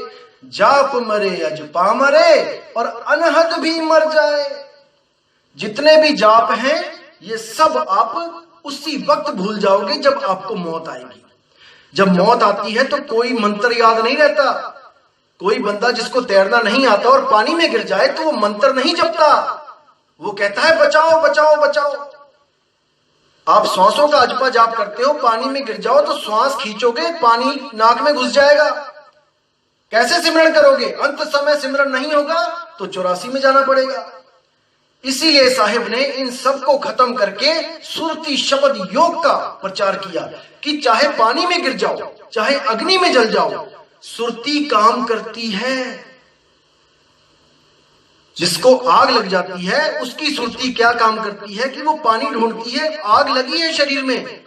जाप मरे अज पामरे और अनहद भी मर जाए। जितने भी जाप हैं ये सब आप उसी वक्त भूल जाओगे जब आपको मौत आएगी। जब मौत आती है तो कोई मंत्र याद नहीं रहता। कोई बंदा जिसको तैरना नहीं आता और पानी में गिर जाए तो वो मंत्र नहीं जपता, वो कहता है बचाओ बचाओ बचाओ। आप श्वासों का अजपा जाप करते हो, पानी में गिर जाओ तो श्वास खींचोगे, पानी नाक में घुस जाएगा। कैसे सिमरण करोगे? अंत समय सिमरण नहीं होगा तो 84 में जाना पड़ेगा। इसीलिए साहिब ने इन सब को खत्म करके सुरती शब्द योग का प्रचार किया कि चाहे पानी में गिर जाओ, चाहे अग्नि में जल जाओ, सुरती काम करती है। जिसको आग लग जाती है उसकी सुरती क्या काम करती है कि वो पानी ढूंढती है। आग लगी है शरीर में,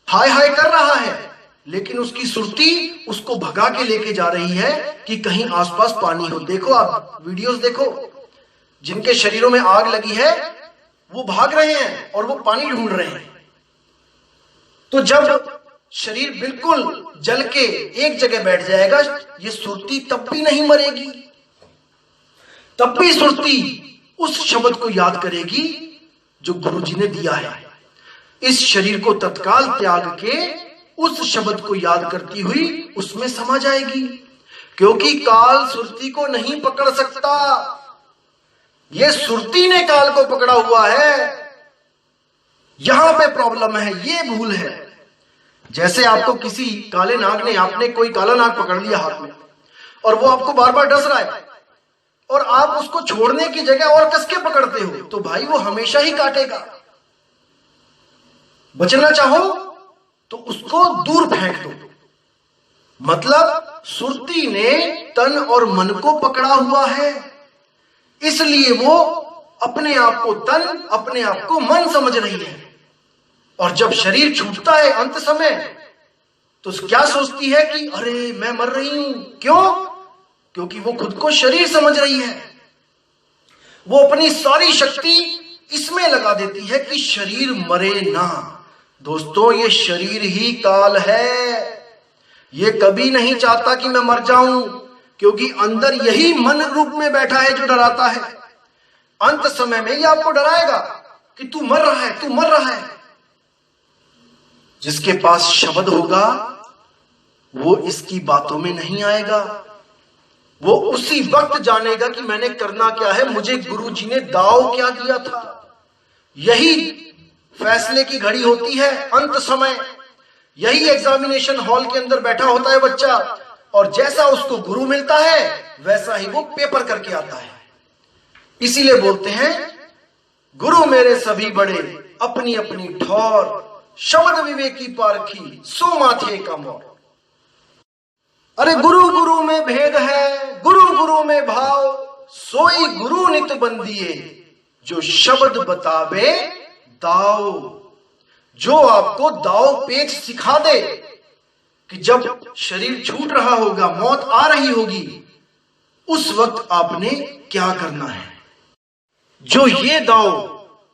हाय हाय कर रहा है, लेकिन उसकी सुरती उसको भगा के लेके जा रही है कि कहीं आसपास पानी हो। देखो आप वीडियोस देखो, जिनके शरीरों में आग लगी है वो भाग रहे हैं और वो पानी ढूंढ रहे हैं। तो जब शरीर बिल्कुल जल के एक जगह बैठ जाएगा, ये सुरती तब भी नहीं मरेगी, तब भी सुरती उस शब्द को याद करेगी जो गुरुजी ने दिया है। इस शरीर को तत्काल त्याग के उस शब्द को याद करती हुई उसमें समा जाएगी, क्योंकि काल सुरती को नहीं पकड़ सकता। ये सुरती ने काल को पकड़ा हुआ है। यहां पे प्रॉब्लम है, ये भूल है। जैसे आपको किसी काले नाग ने, आपने कोई काला नाग पकड़ लिया हाथ में और वो आपको बार बार डस रहा है और आप उसको छोड़ने की जगह और कस के पकड़ते हो, तो भाई वो हमेशा ही काटेगा। बचना चाहो तो उसको दूर फेंक दो। मतलब सुरती ने तन और मन को पकड़ा हुआ है, इसलिए वो अपने आप को तन, अपने आप को मन समझ रही है। और जब शरीर छूटता है अंत समय, तो क्या सोचती है कि अरे मैं मर रही हूं। क्यों? क्योंकि वो खुद को शरीर समझ रही है। वो अपनी सारी शक्ति इसमें लगा देती है कि शरीर मरे ना। दोस्तों, ये शरीर ही काल है। ये कभी नहीं चाहता कि मैं मर जाऊं, क्योंकि अंदर यही मन रूप में बैठा है जो डराता है। अंत समय में ये आपको डराएगा कि तू मर रहा है, तू मर रहा है। जिसके पास शब्द होगा वो इसकी बातों में नहीं आएगा। वो उसी वक्त जानेगा कि मैंने करना क्या है, मुझे गुरुजी ने दाव क्या दिया था। यही फैसले की घड़ी होती है अंत समय। यही एग्जामिनेशन हॉल के अंदर बैठा होता है बच्चा, और जैसा उसको गुरु मिलता है वैसा ही वो पेपर करके आता है। इसीलिए बोलते हैं, गुरु मेरे सभी बड़े अपनी अपनी ठौर, शब्द विवेकी पारखी सो माथे का मोर। अरे गुरु गुरु में भेद है, गुरु गुरु में भाव, सोई गुरु नित बंदिए, जो शब्द बतावे दाव। जो आपको दाव पेच सिखा दे कि जब शरीर छूट रहा होगा, मौत आ रही होगी, उस वक्त आपने क्या करना है। जो ये दाव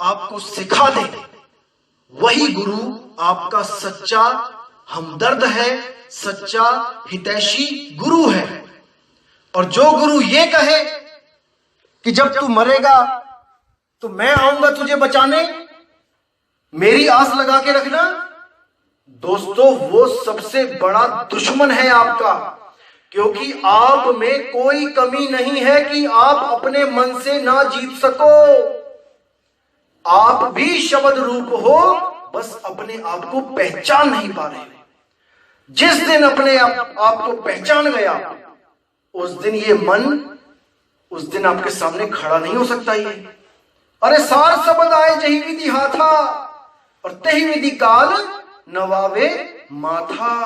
आपको सिखा दे, वही गुरु आपका सच्चा हमदर्द है, सच्चा हितैषी गुरु है। और जो गुरु ये कहे कि जब तू मरेगा तो मैं आऊंगा तुझे बचाने, मेरी आस लगा के रखना, दोस्तों वो सबसे बड़ा दुश्मन है आपका। क्योंकि आप में कोई कमी नहीं है कि आप अपने मन से ना जीत सको। आप भी शब्द रूप हो, बस अपने आप को पहचान नहीं पा रहे। जिस दिन अपने आप को पहचान गया, उस दिन ये मन, उस दिन आपके सामने खड़ा नहीं हो सकता। ये अरे सार शब्द आए जही विधि हाथा और तही विधि काल नवावे माथा।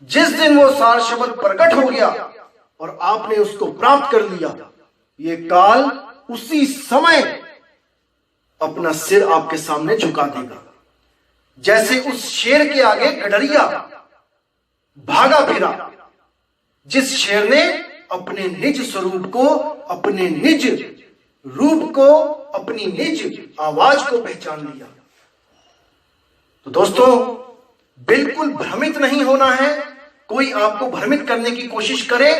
जिस दिन वो सार शब्द प्रकट हो गया और आपने उसको प्राप्त कर लिया, ये काल उसी समय अपना सिर आपके सामने झुका देगा। जैसे उस शेर के आगे गडरिया भागा फिरा, जिस शेर ने अपने निज स्वरूप को, अपने निज रूप को, अपनी निज आवाज को पहचान लिया। तो दोस्तों, बिल्कुल भ्रमित नहीं होना है। कोई आपको भ्रमित करने की कोशिश करे,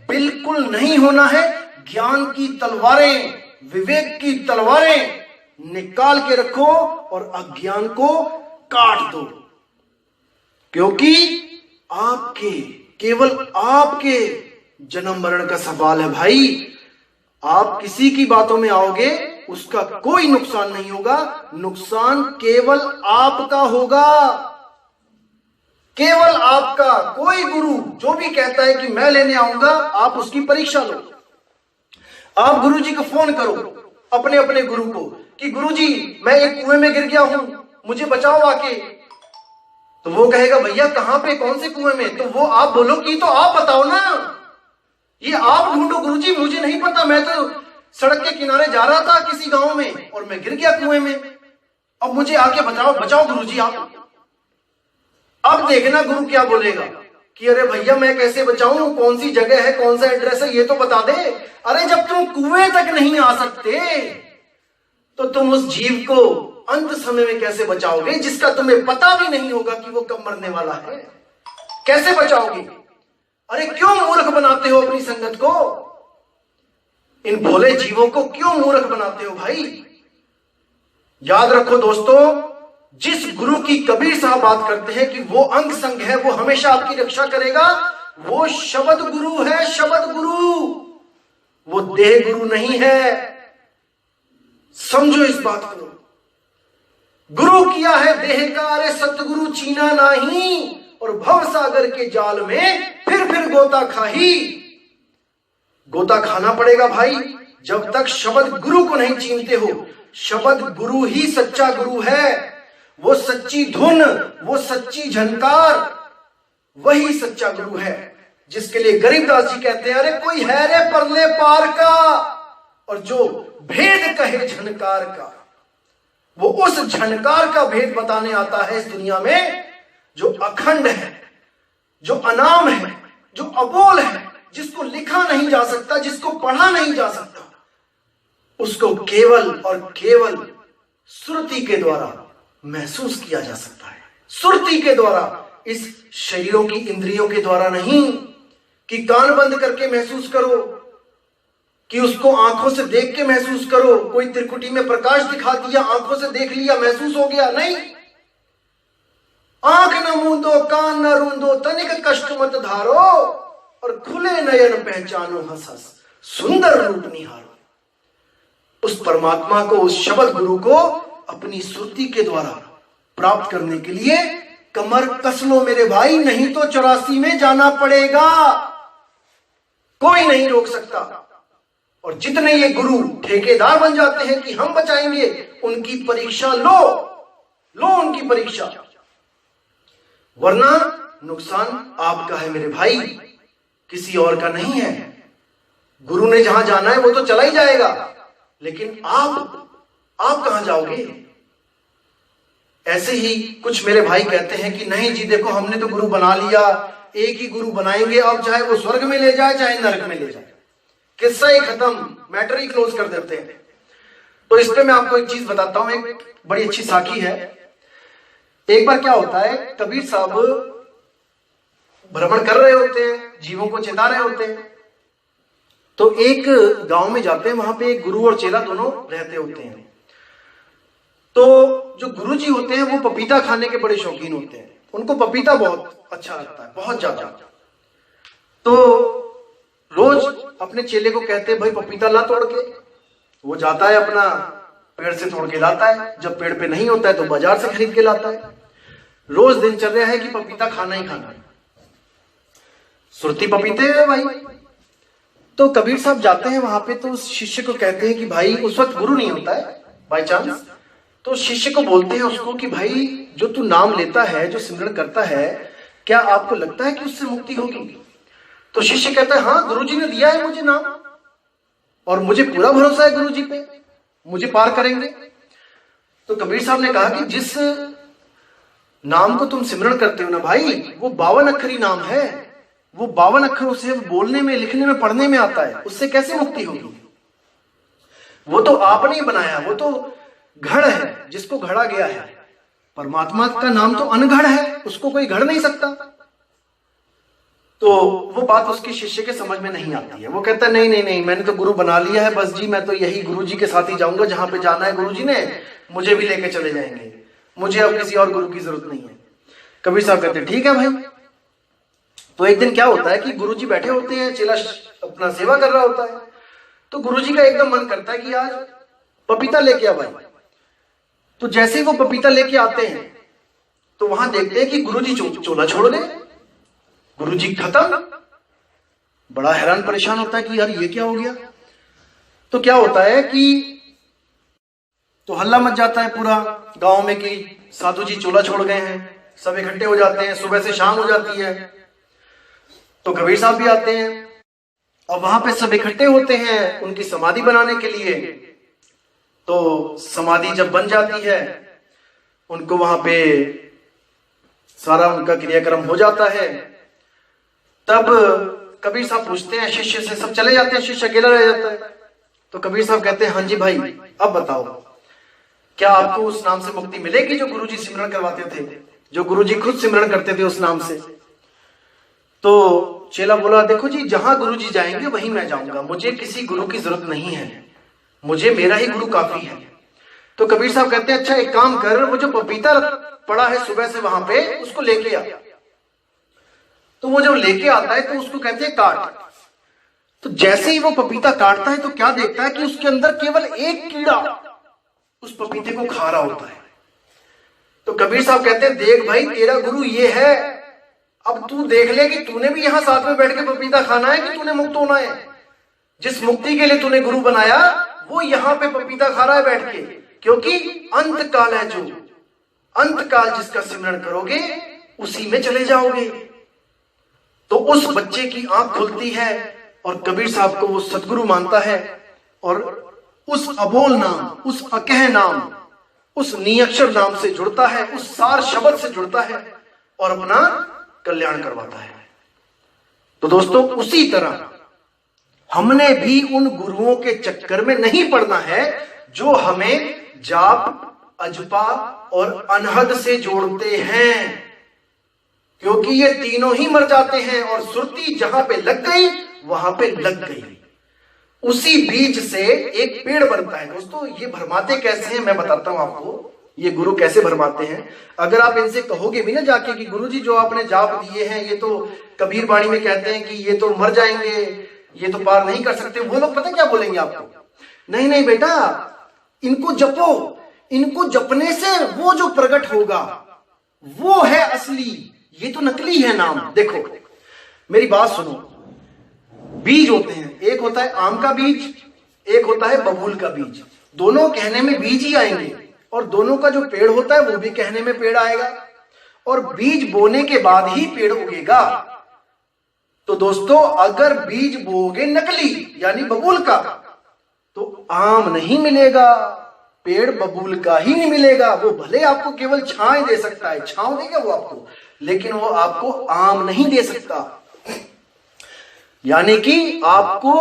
बिल्कुल नहीं होना है। ज्ञान की तलवारें, विवेक की तलवारें निकाल के रखो और अज्ञान को काट दो, क्योंकि आपके, केवल आपके जन्म मरण का सवाल है भाई। आप किसी की बातों में आओगे, उसका कोई नुकसान नहीं होगा, नुकसान केवल आपका होगा, केवल आपका। कोई गुरु जो भी कहता है कि मैं लेने आऊंगा, आप उसकी परीक्षा लो। आप गुरुजी को फोन करो, अपने अपने गुरु को, कि गुरुजी मैं एक कुएं में गिर गया हूं, मुझे बचाओ आके। तो वो कहेगा भैया कहां पे, कौन से कुएं में? तो वो आप बोलो कि तो आप बताओ ना, ये आप ढूंढो। गुरुजी मुझे नहीं पता, मैं तो सड़क के किनारे जा रहा था किसी गांव में और मैं गिर गया कुएं में, अब मुझे आके बताओ, बचाओ गुरुजी आप। अब देखना गुरु क्या बोलेगा कि अरे भैया मैं कैसे बचाऊं, कौन सी जगह है, कौन सा एड्रेस है, ये तो बता दे। अरे जब तुम कुएं तक नहीं आ सकते तो तुम उस जीव को अंत समय में कैसे बचाओगे, जिसका तुम्हें पता भी नहीं होगा कि वो कब मरने वाला है? कैसे बचाओगे? अरे क्यों मूर्ख बनाते हो अपनी संगत को? इन भोले जीवों को क्यों मूर्ख बनाते हो भाई? याद रखो दोस्तों, जिस गुरु की कबीर साहब बात करते हैं कि वो अंग संग है, वो हमेशा आपकी रक्षा करेगा, वो शब्द गुरु है, शब्द गुरु, वो देह गुरु नहीं है। समझो इस बात को। गुरु किया है देह का, अरे सतगुरु चीना नहीं, और भव सागर के जाल में फिर गोता खाही। गोता खाना पड़ेगा भाई, जब तक शब्द गुरु को नहीं चीनते हो। शब्द गुरु ही सच्चा गुरु है, वो सच्ची धुन, वो सच्ची झनकार, वही सच्चा गुरु है, जिसके लिए गरीबदास जी कहते हैं अरे कोई है रे परले पार का, और जो भेद कहे झनकार का, वो उस झनकार का भेद बताने आता है इस दुनिया में, जो अखंड है, जो अनाम है, जो अबोल है, जिसको लिखा नहीं जा सकता, जिसको पढ़ा नहीं जा सकता, उसको केवल और केवल श्रुति के द्वारा महसूस किया जा सकता है। सुरती के द्वारा, इस शरीरों की इंद्रियों के द्वारा नहीं कि कान बंद करके महसूस करो, कि उसको आंखों से देख के महसूस करो, कोई त्रिकुटी में प्रकाश दिखा दिया, आंखों से देख लिया, महसूस हो गया, नहीं। आंख न मूंदो, कान न रूंदो, तनिक कष्ट मत धारो, और खुले नयन पहचानो हंस हंस सुंदर रूप निहारो। उस परमात्मा को, उस शब्द गुरु को अपनी सुरती के द्वारा प्राप्त करने के लिए कमर कस लो मेरे भाई, नहीं तो 84 में जाना पड़ेगा, कोई नहीं रोक सकता। और जितने ये गुरु ठेकेदार बन जाते हैं कि हम बचाएंगे, उनकी परीक्षा लो उनकी परीक्षा, वरना नुकसान आपका है मेरे भाई, किसी और का नहीं है। गुरु ने जहां जाना है वो तो चला ही जाएगा, लेकिन आप कहां जाओगे? ऐसे ही कुछ मेरे भाई कहते हैं कि नहीं जी देखो हमने तो गुरु बना लिया, एक ही गुरु बनाएंगे, अब चाहे वो स्वर्ग में ले जाए चाहे नरक में ले जाए, किस्सा ही खत्म, मैटर ही क्लोज कर देते हैं। तो इस पे मैं आपको एक चीज बताता हूं, एक बड़ी अच्छी साखी है। एक बार क्या होता है, कबीर साहब भ्रमण कर रहे होते हैं, जीवों को चेता रहे होते हैं, तो एक गांव में जाते हैं, वहां पे एक गुरु और चेला दोनों रहते होते हैं। तो जो गुरुजी होते हैं वो पपीता खाने के बड़े शौकीन होते हैं, उनको पपीता बहुत अच्छा लगता है, बहुत ज्यादा। तो रोज अपने चेले को कहते हैं भाई पपीता ला तोड़ के, वो जाता है अपना पेड़ से तोड़ के लाता है, जब पेड़ पे नहीं होता है तो बाजार से खरीद के लाता है। रोज दिनचर्या है कि पपीता खाना ही खाना है, सुरती पपीते है भाई। तो कबीर साहब जाते हैं वहां पे, तो उस शिष्य को कहते हैं कि भाई, उस वक्त गुरु नहीं होता है बाई चांस, तो शिष्य को बोलते हैं उसको कि भाई जो तू नाम लेता है, जो सिमरन करता है, क्या आपको लगता है कि उससे मुक्ति होगी? तो शिष्य कहता है हाँ, गुरुजी ने दिया है मुझे नाम और मुझे पूरा भरोसा है गुरुजी पे, मुझे पार करेंगे। तो कबीर साहब ने कहा कि जिस नाम को तुम सिमरण करते हो ना भाई, वो 52 अक्षरी नाम है, वो 52 अक्षरों से बोलने में, लिखने में, पढ़ने में आता है, उससे कैसे मुक्ति होगी? वो तो आपने ही बनाया, वो तो घड़ है जिसको घड़ा गया है। परमात्मा का नाम तो अनघड़ है, उसको कोई घड़ नहीं सकता। तो वो बात उसके शिष्य के समझ में नहीं आती है। वो कहता है नहीं नहीं नहीं, मैंने तो गुरु बना लिया है, बस जी मैं तो यही गुरु जी के साथ ही जाऊंगा, जहां पे जाना है गुरु जी ने मुझे भी लेके चले जाएंगे, मुझे अब किसी और गुरु की जरूरत नहीं है। कबीर साहब कहते ठीक है भाई। तो एक दिन क्या होता है कि गुरु जी बैठे होते हैं, चेला अपना सेवा कर रहा होता है, तो गुरु जी का एकदम मन करता है कि आज पपीता लेके आ भाई। तो जैसे ही वो पपीता लेके आते हैं तो वहां देखते हैं कि गुरु जी चोला छोड़ दे, गुरु जी खत्म। बड़ा हैरान परेशान होता है कि यार ये क्या हो गया। तो क्या होता है कि तो हल्ला मच जाता है पूरा गांव में कि साधु जी चोला छोड़ गए हैं। सब इकट्ठे हो जाते हैं, सुबह से शाम हो जाती है। तो कबीर साहब भी आते हैं और वहां पे सब इकट्ठे होते हैं उनकी समाधि बनाने के लिए। तो समाधि जब बन जाती है, उनको वहां पे सारा उनका क्रियाक्रम हो जाता है। तब कबीर साहब पूछते हैं शिष्य से, सब चले जाते हैं, शिष्य अकेला रह जाता है। तो कबीर साहब कहते हैं हाँ जी भाई, अब बताओ क्या आपको उस नाम से मुक्ति मिलेगी जो गुरुजी सिमरन करवाते थे, जो गुरुजी खुद सिमरन करते थे उस नाम से? तो चेला बोला देखो जी, जहां गुरुजी जाएंगे वहीं मैं जाऊंगा, मुझे किसी गुरु की जरूरत नहीं है, मुझे मेरा ही गुरु काफी है। तो कबीर साहब कहते हैं अच्छा एक काम कर, वो जो पपीता पड़ा है सुबह से वहां पे, उसको लेके आ। तो वो जब लेके आता है तो उसको कहते हैं काट। तो जैसे ही वो पपीता काटता है तो क्या देखता है कि उसके अंदर केवल एक कीड़ा उस पपीते को खा रहा होता है। तो कबीर साहब कहते हैं देख भाई, तेरा गुरु ये है, अब तू देख ले कि तूने भी यहां साथ में बैठ के पपीता खाना है कि तूने मुक्त होना है। जिस मुक्ति के लिए तूने गुरु बनाया वो यहां पे पपीता खा रहा है बैठ के, क्योंकि अंत काल है, जो अंत काल जिसका सिमरन करोगे उसी में चले जाओगे। तो उस बच्चे की आंख खुलती है और कबीर साहब को वो सदगुरु मानता है और उस अबोल नाम, उस अकह नाम, उस नियक्षर नाम से जुड़ता है, उस सार शब्द से जुड़ता है और अपना कल्याण करवाता है। तो दोस्तों उसी तरह हमने भी उन गुरुओं के चक्कर में नहीं पड़ना है जो हमें जाप, अजपा और अनहद से जोड़ते हैं, क्योंकि ये तीनों ही मर जाते हैं और सुरती जहां पे लग गई वहां पे लग गई। उसी बीज से एक पेड़ बनता है। दोस्तों ये भरमाते कैसे हैं मैं बताता हूं आपको, ये गुरु कैसे भरमाते हैं। अगर आप इनसे कहोगे भी ना जाके कि गुरुजी जो आपने जाप दिए हैं ये तो कबीर बाणी में कहते हैं कि ये तो मर जाएंगे, ये तो पार नहीं कर सकते, वो लोग पता क्या बोलेंगे आपको, नहीं नहीं बेटा इनको जपो, इनको जपने से वो जो प्रकट होगा वो है असली, ये तो नकली है नाम। देखो मेरी बात सुनो, बीज होते हैं, एक होता है आम का बीज, एक होता है बबूल का बीज। दोनों कहने में बीज ही आएंगे और दोनों का जो पेड़ होता है वो भी कहने में पेड़ आएगा और बीज बोने के बाद ही पेड़ उगेगा। तो दोस्तों अगर बीज बोगे नकली यानी बबूल का तो आम नहीं मिलेगा, पेड़ बबूल का ही नहीं मिलेगा। वो भले आपको केवल छांव दे सकता है, छांव देगा वो आपको, लेकिन वो आपको आम नहीं दे सकता। यानी कि आपको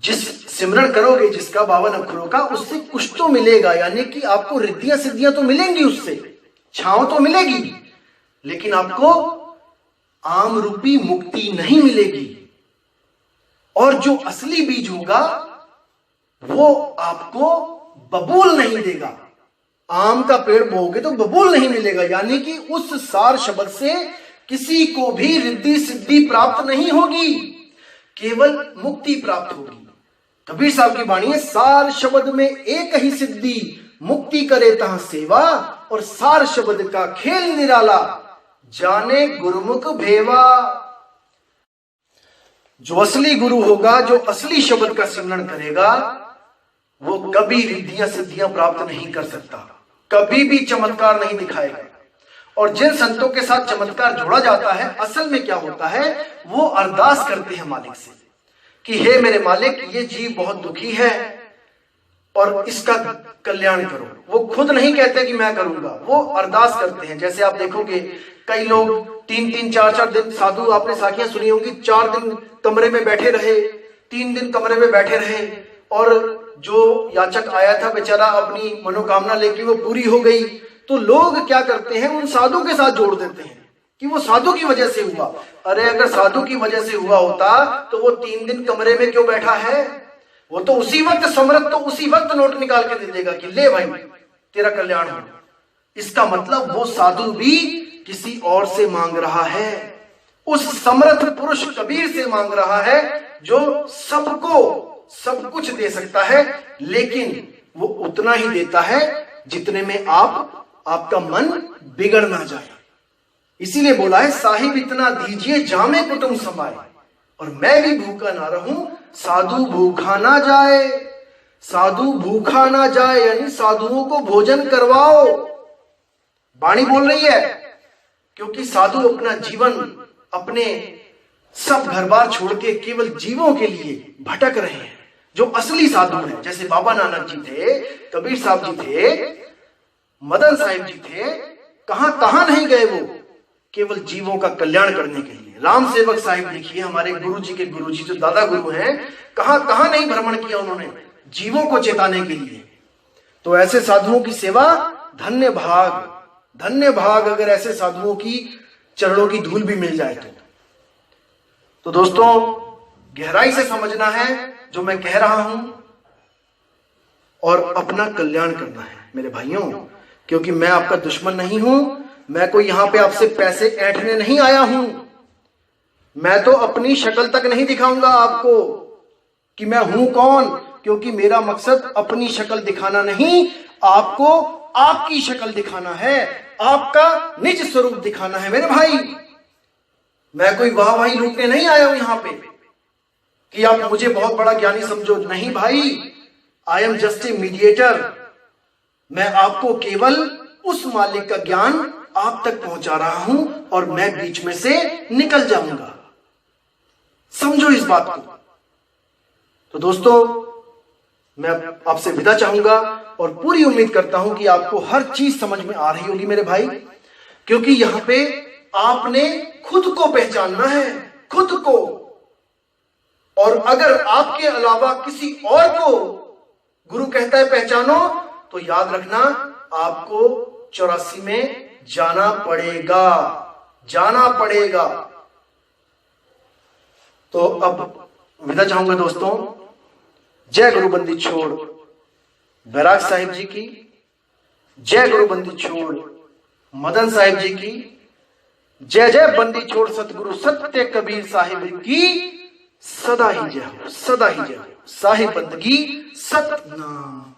जिस सिमरन करोगे जिसका 52 अक्षरों का, उससे कुछ तो मिलेगा, यानी कि आपको रिद्धियां सिद्धियां तो मिलेंगी, उससे छांव तो मिलेगी, लेकिन आपको आम रूपी मुक्ति नहीं मिलेगी। और जो असली बीज होगा वो आपको बबूल नहीं देगा। आम का पेड़ बोओगे तो बबूल नहीं मिलेगा, यानी कि उस सार शब्द से किसी को भी रिद्धि सिद्धि प्राप्त नहीं होगी, केवल मुक्ति प्राप्त होगी। कबीर साहब की वाणी है, सार शब्द में एक ही सिद्धि, मुक्ति करे तहां सेवा, और सार शब्द का खेल निराला, जाने गुरुमुख भेवा। जो असली गुरु होगा, जो असली शब्द का सिमरन करेगा, वो कभी रिद्धियां सिद्धियां प्राप्त नहीं कर सकता, कभी भी चमत्कार नहीं दिखाएगा। और जिन संतों के साथ चमत्कार जोड़ा जाता है, असल में क्या होता है, वो अरदास करते हैं मालिक से कि हे मेरे मालिक, ये जीव बहुत दुखी है और इसका कल्याण करो। वो खुद नहीं कहते कि मैं करूंगा, वो अरदास करते हैं। जैसे आप देखोगे कई लोग 3-3, 4-4 दिन, साधु आपने साखियां सुनी होंगी, 4 दिन कमरे में बैठे रहे, 3 दिन कमरे में बैठे रहे, और जो याचक आया था बेचारा अपनी मनोकामना लेके वो पूरी हो गई। तो लोग क्या करते हैं, उन साधु के साथ जोड़ देते हैं कि वो साधु की वजह से हुआ। अरे अगर साधु की वजह से हुआ होता तो वो 3 दिन कमरे में क्यों बैठा है? वो तो उसी वक्त समर्थ, तो उसी वक्त नोट निकाल के दे देगा कि ले भाई तेरा कल्याण हो। इसका मतलब वो साधु भी किसी और से मांग रहा है, उस समर्थ पुरुष कबीर से मांग रहा है जो सबको सब कुछ दे सकता है, लेकिन वो उतना ही देता है जितने में आपका मन बिगड़ ना जाए। इसीलिए बोला है, साहिब इतना दीजिए जामे कुटुंब समाए, और मैं भी भूखा ना रहूं, साधु भूखा ना जाए। साधु भूखा ना जाए यानी साधुओं को भोजन करवाओ। वाणी बोल रही है, क्योंकि साधु अपना जीवन, अपने सब घर बार छोड़ के केवल जीवों के लिए भटक रहे हैं। जो असली साधु हैं, जैसे बाबा नानक जी थे, कबीर साहब जी थे, मदन साहिब जी थे, कहां नहीं गए वो, केवल जीवों का कल्याण करने के लिए। राम सेवक साहिब देखिए, हमारे गुरु जी के गुरु जी जो दादा गुरु हैं, कहां नहीं भ्रमण किया उन्होंने, जीवों को चेताने के लिए। तो ऐसे साधुओं की सेवा धन्य भाग अगर ऐसे साधुओं की चरणों की धूल भी मिल जाए तो दोस्तों गहराई से समझना है जो मैं कह रहा हूं और अपना कल्याण करना है मेरे भाइयों, क्योंकि मैं आपका दुश्मन नहीं हूं। मैं कोई यहां पे आपसे पैसे ऐंठने नहीं आया हूं। मैं तो अपनी शक्ल तक नहीं दिखाऊंगा आपको कि मैं हूं कौन, क्योंकि मेरा मकसद अपनी शक्ल दिखाना नहीं, आपको आपकी शक्ल दिखाना है, आपका निज स्वरूप दिखाना है मेरे भाई। मैं कोई वाहवाही लूटने नहीं आया हूं यहां पे कि आप मुझे बहुत बड़ा ज्ञानी समझो, नहीं भाई, I am just a mediator. मैं आपको केवल उस मालिक का ज्ञान आप तक पहुंचा रहा हूं और मैं बीच में से निकल जाऊंगा। समझो इस बात को। तो दोस्तों मैं आपसे विदा चाहूंगा और पूरी उम्मीद करता हूं कि आपको हर चीज समझ में आ रही होगी मेरे भाई, क्योंकि यहां पे आपने खुद को पहचानना है, खुद को। और अगर आपके अलावा किसी और को गुरु कहता है पहचानो, तो याद रखना आपको 84 में जाना पड़ेगा। तो अब विदा चाहूंगा दोस्तों। जय गुरु बंदी छोड़ बैराग साहिब जी की, जय गुरु बंदी छोड़ मदन साहिब जी की, जय जय बंदी छोड़ सतगुरु सत्य कबीर साहिब की सदा ही जय हो, सदा ही जय हो। साहिब बंदगी सतनाम।